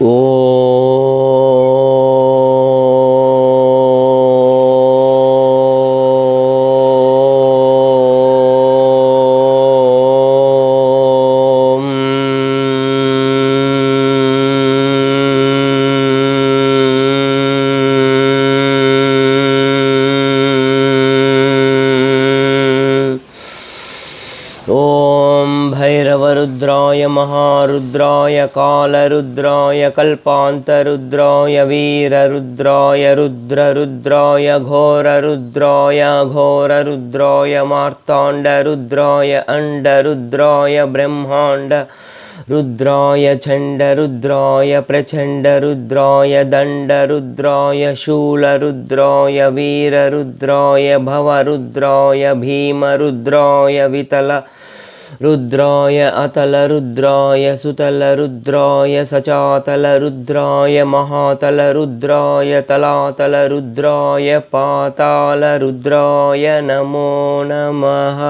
ఓం भैरवरुद्राय महारुद्राय कालरुद्राय कल्पान्तरुद्राय वीररुद्राय रुद्ररुद्राय घोररुद्राय घोररुद्राय मार्ताण्डरुद्राय अण्डरुद्राय ब्रह्माण्ड रुद्राय चण्डरुद्राय प्रचण्डरुद्राय दण्डरुद्राय शूलरुद्राय वीररुद्राय भवरुद्राय भीमरुद्राय वितल रुद्राय अतलरुद्राय सुतलरुद्राय सचातलरुद्राय महातलरुद्राय तलातलरुद्राय पातालरुद्राय नमो नमः।